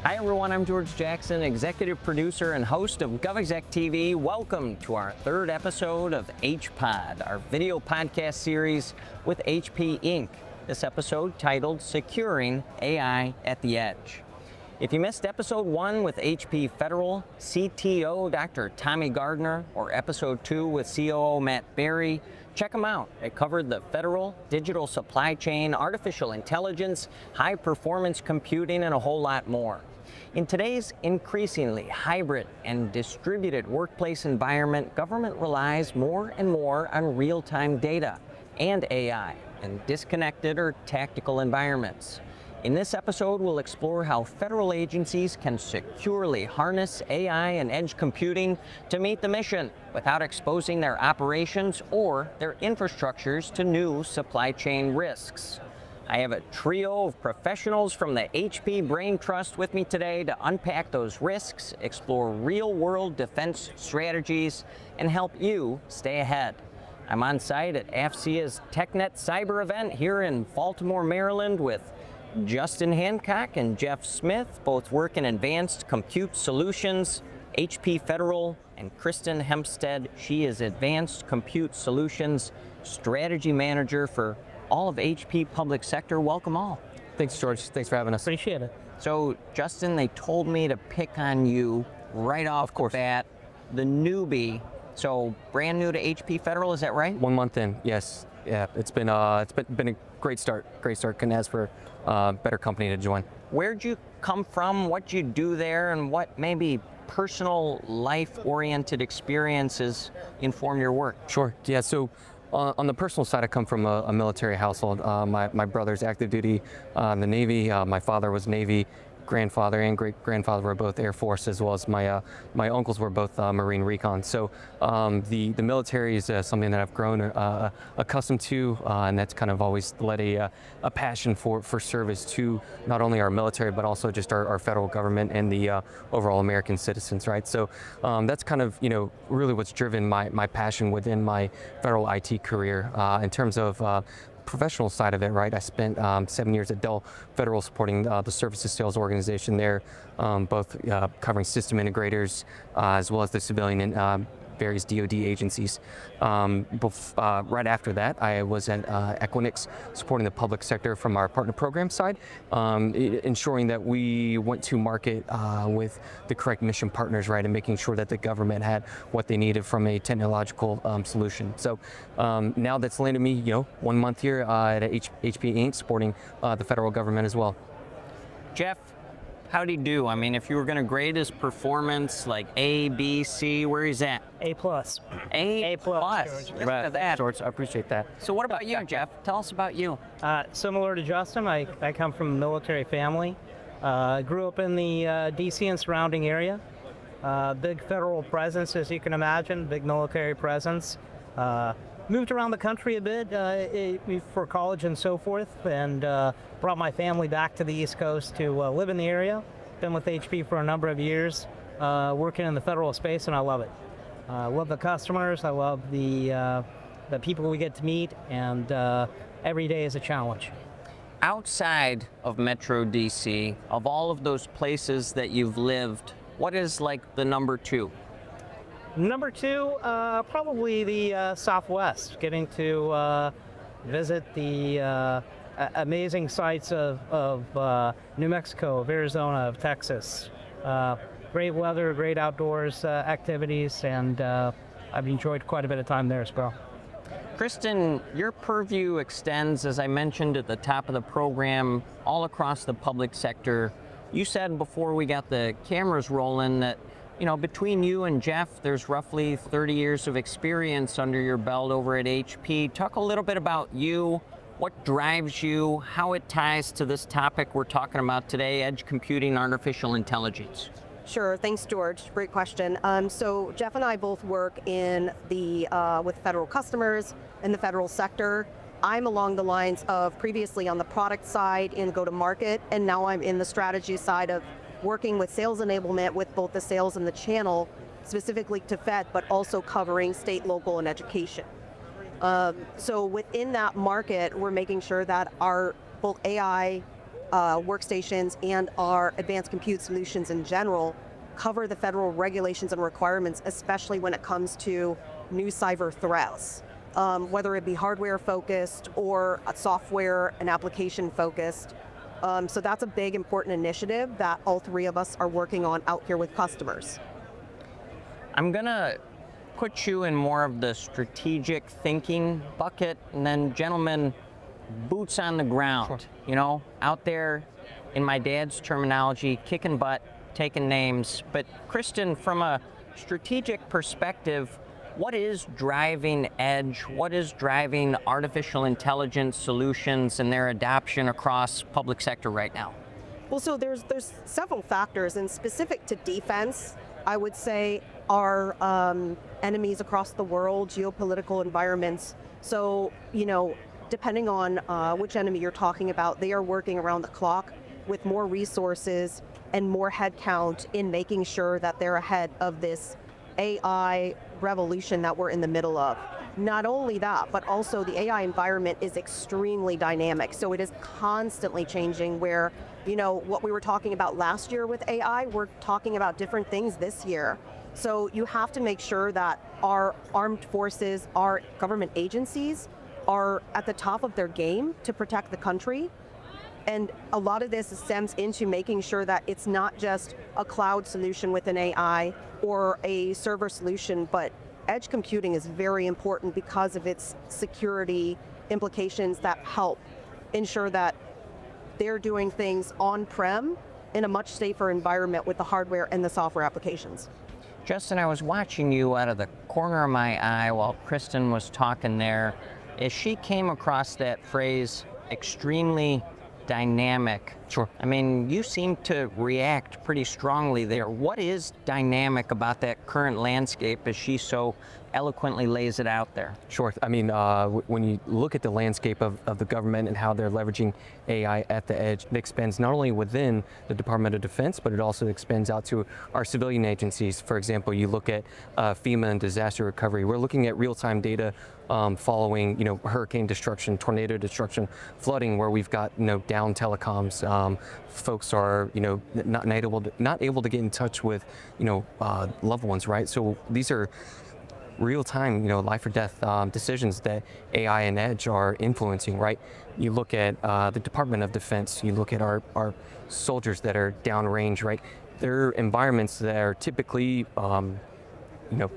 Hi everyone, I'm George Jackson, executive producer and host of GovExec TV. Welcome to our third episode of HPod, our video podcast series with HP Inc. This episode titled Securing AI at the Edge. If you missed episode 1 with HP Federal CTO Dr. Tommy Gardner or episode 2 with COO Matt Berry, check them out. It covered the federal, digital supply chain, artificial intelligence, high performance computing, and a whole lot more. In today's increasingly hybrid and distributed workplace environment, government relies more and more on real-time data and AI in disconnected or tactical environments. In this episode, we'll explore how federal agencies can securely harness AI and edge computing to meet the mission without exposing their operations or their infrastructures to new supply chain risks. I have a trio of professionals from the HP Brain Trust with me today to unpack those risks, explore real-world defense strategies, and help you stay ahead. I'm on site at AFCEA's TechNet cyber event here in Baltimore, Maryland with Justin Hancock and Jeff Smith, both work in advanced compute solutions, HP Federal, and Kristin Hempstead. She is Advanced Compute Solutions Strategy Manager for all of HP Public Sector. Welcome all. Thanks, George. Thanks for having us. Appreciate it. So, Justin, they told me to pick on you right off the bat, the newbie. So, brand new to HP Federal, is that right? 1 month in, yes. Yeah, it's been a great start. Couldn't ask for a better company to join. Where'd you come from? What'd you do there? And what maybe personal life-oriented experiences inform your work? Sure. Yeah. So on the personal side, I come from a military household. My brother's active duty in the Navy. My father was Navy. Grandfather and great-grandfather were both Air Force, as well as my uncles were both Marine Recon. So the military is something that I've grown accustomed to, and that's kind of always led a passion for service to not only our military, but also just our federal government and the overall American citizens, right? So that's kind of, really what's driven my passion within my federal IT career. In terms of professional side of it, right? I spent 7 years at Dell Federal supporting the services sales organization there, both covering system integrators as well as the civilian and various DoD agencies. Right after that, I was at Equinix supporting the public sector from our partner program side, ensuring that we went to market with the correct mission partners, right, and making sure that the government had what they needed from a technological solution. So now that's landed me, 1 month here at HP Inc. supporting the federal government as well. Jeff, how'd he do? I mean, if you were going to grade his performance, like A, B, C, where he's at? A plus. A plus. George. Listen to that. George, I appreciate that. So what about you, Jeff? Tell us about you. Similar to Justin, I come from a military family. Grew up in the DC and surrounding area. Big federal presence, as you can imagine, big military presence. Moved around the country a bit for college and so forth, and brought my family back to the East Coast to live in the area. Been with HP for a number of years, working in the federal space, and I love it. I love the customers, I love the people we get to meet, and every day is a challenge. Outside of Metro DC, of all of those places that you've lived, what is like the number 2? Number 2, probably the Southwest, getting to visit the amazing sites of New Mexico, of Arizona, of Texas. Great weather, great outdoors activities, and I've enjoyed quite a bit of time there as well. Kristin, your purview extends, as I mentioned at the top of the program, all across the public sector. You said before we got the cameras rolling that between you and Jeff, there's roughly 30 years of experience under your belt over at HP. Talk a little bit about you, what drives you, how it ties to this topic we're talking about today, edge computing, artificial intelligence. Sure, thanks George, great question. So Jeff and I both work in with federal customers in the federal sector. I'm along the lines of previously on the product side in go-to-market, and now I'm in the strategy side of working with sales enablement with both the sales and the channel, specifically to Fed, but also covering state, local, and education. So within that market, we're making sure that our both AI workstations and our advanced compute solutions in general cover the federal regulations and requirements, especially when it comes to new cyber threats, whether it be hardware focused or software and application focused. So that's a big important initiative that all three of us are working on out here with customers. I'm gonna put you in more of the strategic thinking bucket, and then gentlemen, boots on the ground. Sure. You know, out there, in my dad's terminology, kicking butt, taking names. But Kristin, from a strategic perspective, what is driving edge? What is driving artificial intelligence solutions and their adoption across public sector right now? Well, so there's several factors, and specific to defense, I would say our enemies across the world, geopolitical environments. So, you know, depending on which enemy you're talking about, they are working around the clock with more resources and more headcount in making sure that they're ahead of this AI revolution that we're in the middle of. Not only that, but also the AI environment is extremely dynamic. So it is constantly changing where, you know, what we were talking about last year with AI, we're talking about different things this year. So you have to make sure that our armed forces, our government agencies are at the top of their game to protect the country. And a lot of this stems into making sure that it's not just a cloud solution with an AI or a server solution, but edge computing is very important because of its security implications that help ensure that they're doing things on-prem in a much safer environment with the hardware and the software applications. Justin, I was watching you out of the corner of my eye while Kristin was talking there. As she came across that phrase, extremely dynamic. Sure. I mean, you seem to react pretty strongly there. What is dynamic about that current landscape as she so eloquently lays it out there? Sure. I mean, when you look at the landscape of the government and how they're leveraging AI at the edge, it expands not only within the Department of Defense, but it also expands out to our civilian agencies. For example, you look at FEMA and disaster recovery. We're looking at real-time data following, hurricane destruction, tornado destruction, flooding, where we've got, down telecoms. Folks are, not able to get in touch with, loved ones, right? So these are real-time, life or death decisions that AI and edge are influencing, right? You look at the Department of Defense, you look at our soldiers that are downrange, right? They're environments that are typically, they're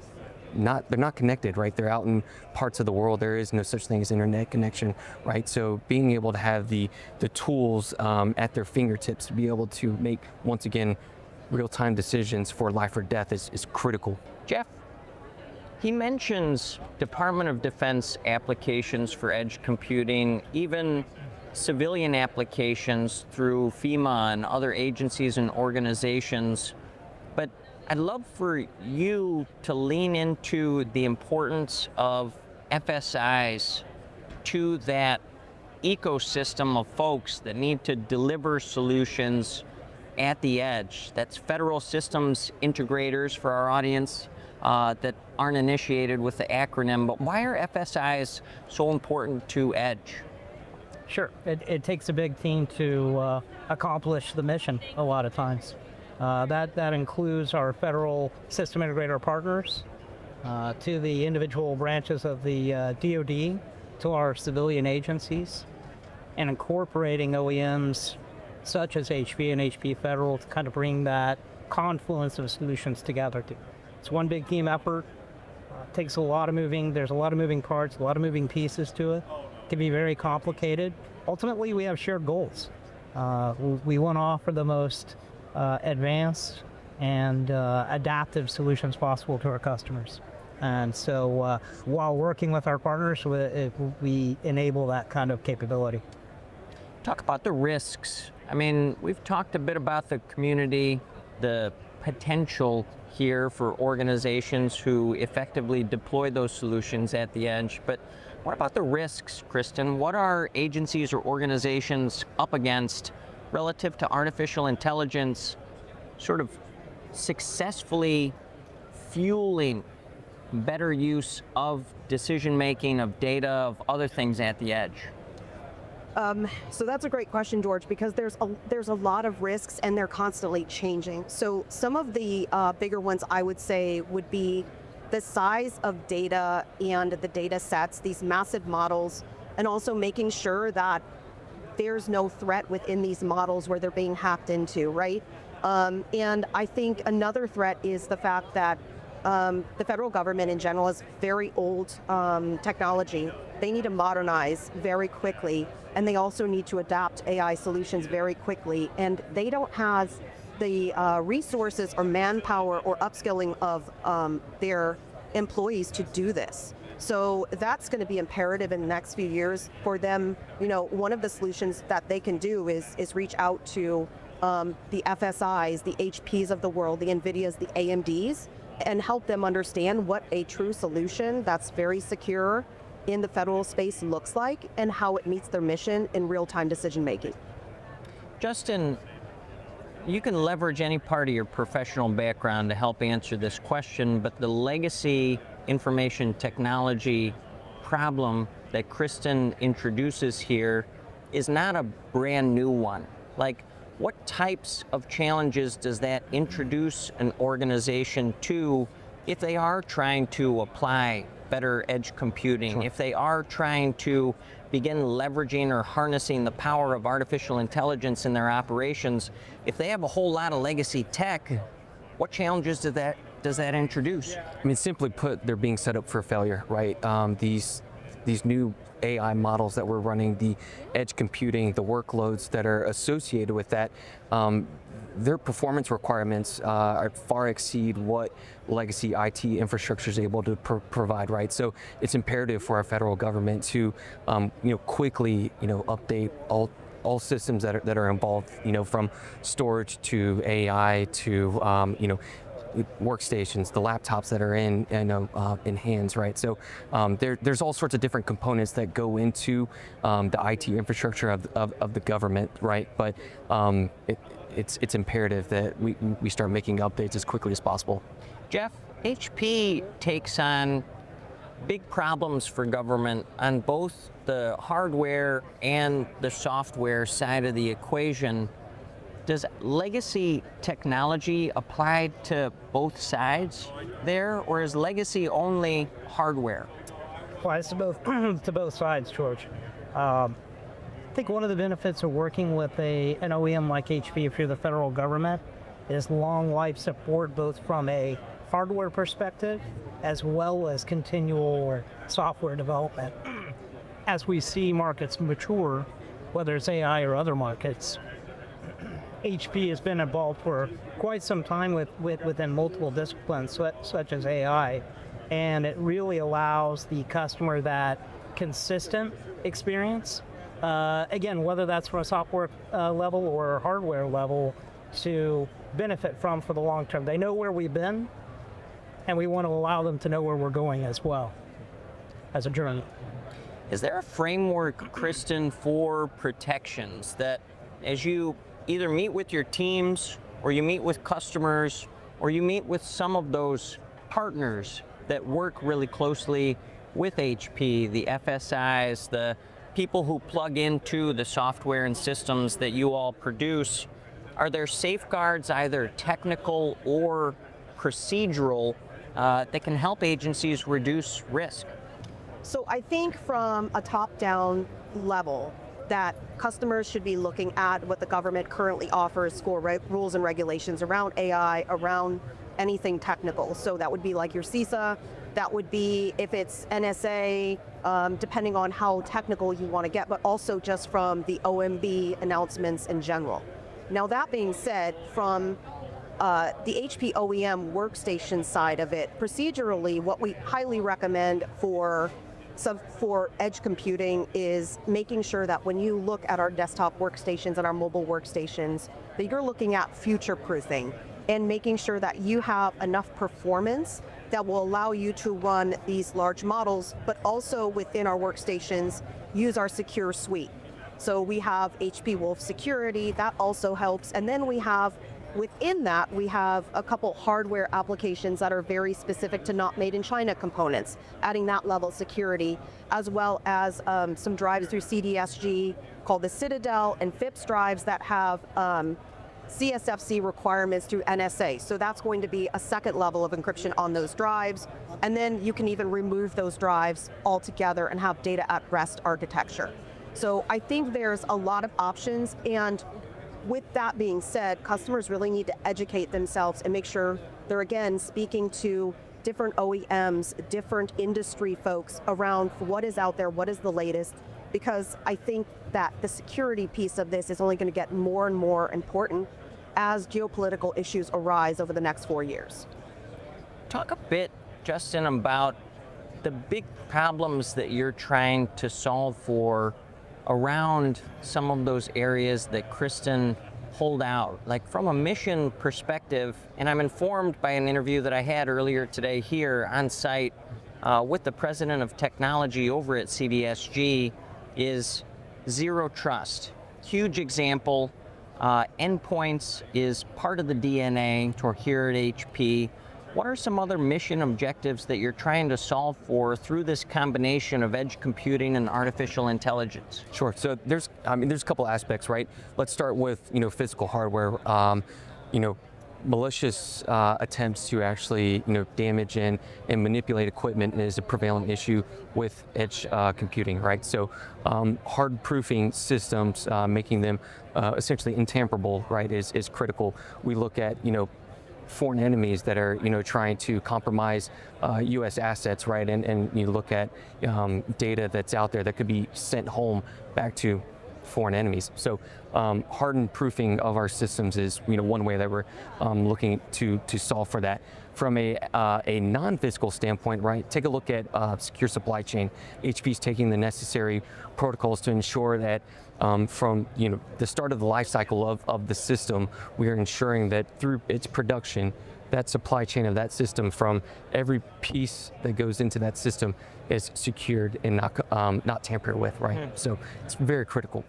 not connected, right? They're out in parts of the world. There is no such thing as internet connection, right? So being able to have the tools at their fingertips to be able to make, once again, real-time decisions for life or death is critical. Jeff, he mentions Department of Defense applications for edge computing, even civilian applications through FEMA and other agencies and organizations. But I'd love for you to lean into the importance of FSIs to that ecosystem of folks that need to deliver solutions at the edge. That's federal systems integrators for our audience that aren't initiated with the acronym, but why are FSIs so important to edge? Sure, it takes a big team to accomplish the mission a lot of times. That includes our federal system integrator partners, to the individual branches of the DoD, to our civilian agencies, and incorporating OEMs such as HP and HP Federal to kind of bring that confluence of solutions together. It's one big team effort. There's a lot of moving parts, a lot of moving pieces to it. It can be very complicated. Ultimately, we have shared goals. We want to offer the most advanced and adaptive solutions possible to our customers. And so while working with our partners, we enable that kind of capability. Talk about the risks. I mean, we've talked a bit about the community, the potential here for organizations who effectively deploy those solutions at the edge, but what about the risks, Kristin? What are agencies or organizations up against relative to artificial intelligence sort of successfully fueling better use of decision making, of data, of other things at the edge? So that's a great question, George, because there's a lot of risks and they're constantly changing. So some of the bigger ones I would say would be the size of data and the data sets, these massive models, and also making sure that there's no threat within these models where they're being hacked into, right? And I think another threat is the fact that the federal government in general is very old technology. They need to modernize very quickly, and they also need to adapt AI solutions very quickly, and they don't have the resources or manpower or upskilling of their employees to do this. So that's going to be imperative in the next few years for them. One of the solutions that they can do is reach out to the FSIs, the HPs of the world, the NVIDIAs, the AMDs, and help them understand what a true solution that's very secure in the federal space looks like and how it meets their mission in real-time decision making. Justin, you can leverage any part of your professional background to help answer this question, but the legacy information technology problem that Kristin introduces here is not a brand new one. Like, what types of challenges does that introduce an organization to if they are trying to apply better edge computing, Sure. if they are trying to begin leveraging or harnessing the power of artificial intelligence in their operations? If they have a whole lot of legacy tech, what challenges does that introduce? I mean, simply put, they're being set up for failure, right? These new AI models that we're running, the edge computing, the workloads that are associated with that, their performance requirements far exceed what legacy IT infrastructure is able to provide, right? So it's imperative for our federal government to, quickly, update all systems that are involved, from storage to AI to, workstations, the laptops that are in hands, right? So there's all sorts of different components that go into the IT infrastructure of the government, right? But it's imperative that we start making updates as quickly as possible. Jeff, HP takes on big problems for government on both the hardware and the software side of the equation. Does legacy technology apply to both sides there, or is legacy only hardware? Applies to both to both sides, George. I think one of the benefits of working with an OEM like HP, if you're the federal government, is long life support, both from a hardware perspective as well as continual software development. As we see markets mature, whether it's AI or other markets, HP has been involved for quite some time within multiple disciplines, such as AI, and it really allows the customer that consistent experience, again, whether that's from a software level or a hardware level, to benefit from for the long term. They know where we've been, and we want to allow them to know where we're going as well as a journey. Is there a framework, Kristin, for protections that as you either meet with your teams or you meet with customers or you meet with some of those partners that work really closely with HP, the FSIs, the people who plug into the software and systems that you all produce, are there safeguards, either technical or procedural, that can help agencies reduce risk? So I think from a top-down level, that customers should be looking at what the government currently offers for rules and regulations around AI, around anything technical. So that would be like your CISA, that would be if it's NSA, depending on how technical you want to get, but also just from the OMB announcements in general. Now that being said, from the HP OEM workstation side of it, procedurally, what we highly recommend for edge computing is making sure that when you look at our desktop workstations and our mobile workstations, that you're looking at future-proofing and making sure that you have enough performance that will allow you to run these large models, but also within our workstations, use our secure suite. So we have HP Wolf Security, that also helps. And then we have within that, we have a couple hardware applications that are very specific to not made in China components, adding that level of security, as well as some drives through CDSG called the Citadel and FIPS drives that have CSFC requirements through NSA. So that's going to be a second level of encryption on those drives. And then you can even remove those drives altogether and have data at rest architecture. So I think there's a lot of options, and with that being said, customers really need to educate themselves and make sure they're, again, speaking to different OEMs, different industry folks around what is out there, what is the latest, because I think that the security piece of this is only going to get more and more important as geopolitical issues arise over the next 4 years. Talk a bit, Justin, about the big problems that you're trying to solve for around some of those areas that Kristin pulled out. Like from a mission perspective, and I'm informed by an interview that I had earlier today here on site with the president of technology over at CDSG, is zero trust. Huge example. Endpoints is part of the DNA here at HP. What are some other mission objectives that you're trying to solve for through this combination of edge computing and artificial intelligence? Sure. So there's a couple aspects, right? Let's start with physical hardware. Malicious attempts to actually damage and manipulate equipment is a prevalent issue with edge computing, right? So hard proofing systems, making them essentially intamperable, right, is critical. We look at foreign enemies that are trying to compromise U.S. assets, right? And you look at data that's out there that could be sent home back to foreign enemies. So hardened proofing of our systems is one way that we're looking to solve for that. From a non-physical standpoint, right? Take a look at secure supply chain. HP's taking the necessary protocols to ensure that from the start of the life cycle of the system, we are ensuring that through its production, that supply chain of that system, from every piece that goes into that system, is secured and not tampered with, right? So it's very critical.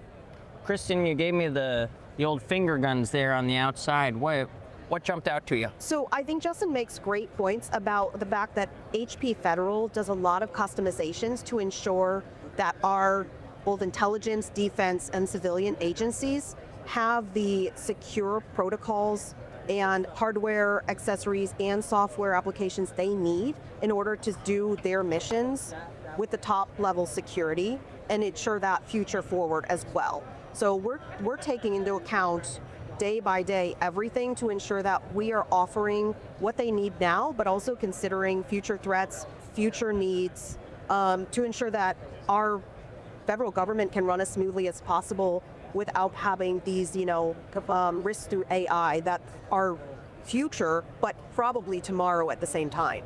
Kristin, you gave me the old finger guns there on the outside. What jumped out to you? So I think Justin makes great points about the fact that HP Federal does a lot of customizations to ensure that our both intelligence, defense, and civilian agencies have the secure protocols and hardware, accessories, and software applications they need in order to do their missions with the top level security and ensure that future forward as well. So we're taking into account day by day everything to ensure that we are offering what they need now, but also considering future threats, future needs, to ensure that our federal government can run as smoothly as possible without having these, risks through AI that are future, but probably tomorrow at the same time.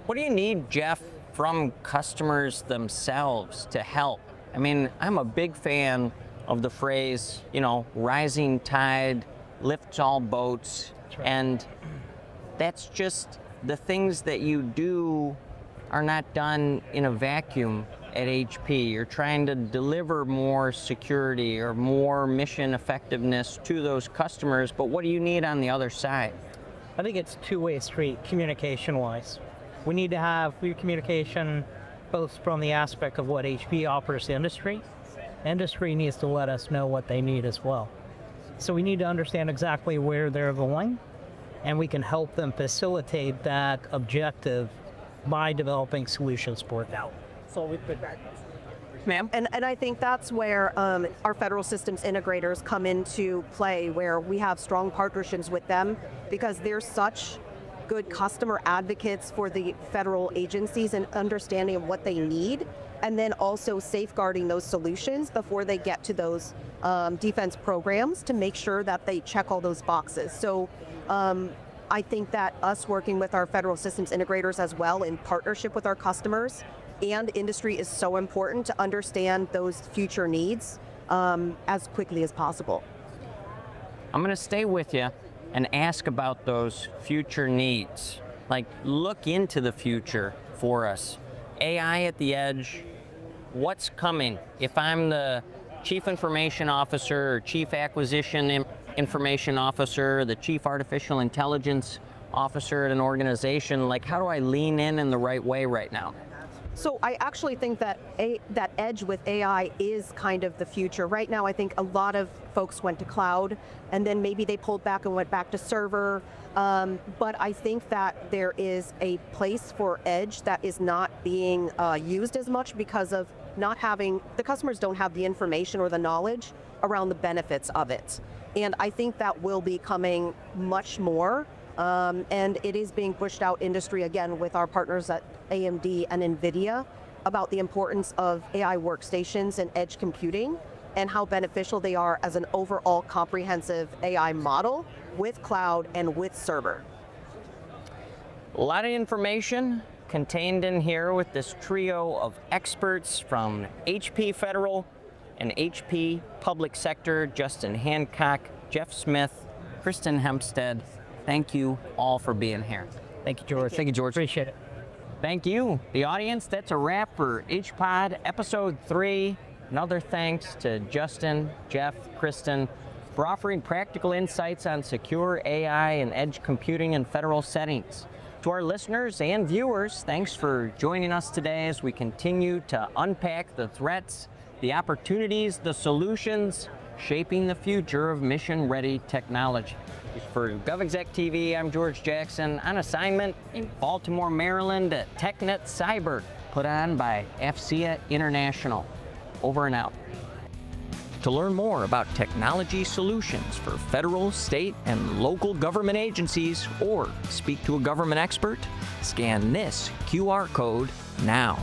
What do you need, Jeff, from customers themselves to help? I mean, I'm a big fan of the phrase, rising tide lifts all boats. That's right. And that's just the things that you do are not done in a vacuum at HP. You're trying to deliver more security or more mission effectiveness to those customers, but what do you need on the other side? I think it's a two-way street communication-wise. We need to have clear communication both from the aspect of what HP offers the industry. Industry needs to let us know what they need as well. So we need to understand exactly where they're going, and we can help them facilitate that objective by developing solutions for it out. So we put that. Ma'am? And I think that's where our federal systems integrators come into play, where we have strong partnerships with them because they're such good customer advocates for the federal agencies and understanding of what they need, and then also safeguarding those solutions before they get to those defense programs to make sure that they check all those boxes. So I think that us working with our federal systems integrators as well in partnership with our customers and industry is so important to understand those future needs as quickly as possible. I'm going to stay with you and ask about those future needs. Like, look into the future for us. AI at the edge, what's coming? If I'm the chief information officer or chief acquisition information officer, the chief artificial intelligence officer at an organization? Like, how do I lean in the right way right now? So I actually think that that edge with AI is kind of the future. Right now, I think a lot of folks went to cloud, and then maybe they pulled back and went back to server. But I think that there is a place for edge that is not being used as much because of not having, the customers don't have the information or the knowledge around the benefits of it. And I think that will be coming much more. And it is being pushed out industry again with our partners at AMD and NVIDIA about the importance of AI workstations and edge computing and how beneficial they are as an overall comprehensive AI model with cloud and with server. A lot of information contained in here with this trio of experts from HP Federal and HP Public Sector, Justin Hancock, Jeff Smith, Kristin Hempstead. Thank you all for being here. Thank you, George. Thank you, George. Appreciate it. Thank you, the audience. That's a wrap for HPod Episode 3. Another thanks to Justin, Jeff, Kristin for offering practical insights on secure AI and edge computing in federal settings. To our listeners and viewers, thanks for joining us today as we continue to unpack the threats, the opportunities, the solutions, shaping the future of mission-ready technology. For GovExec TV, I'm George Jackson, on assignment in Baltimore, Maryland at TechNet Cyber, put on by AFCEA International. Over and out. To learn more about technology solutions for federal, state, and local government agencies, or speak to a government expert, scan this QR code now.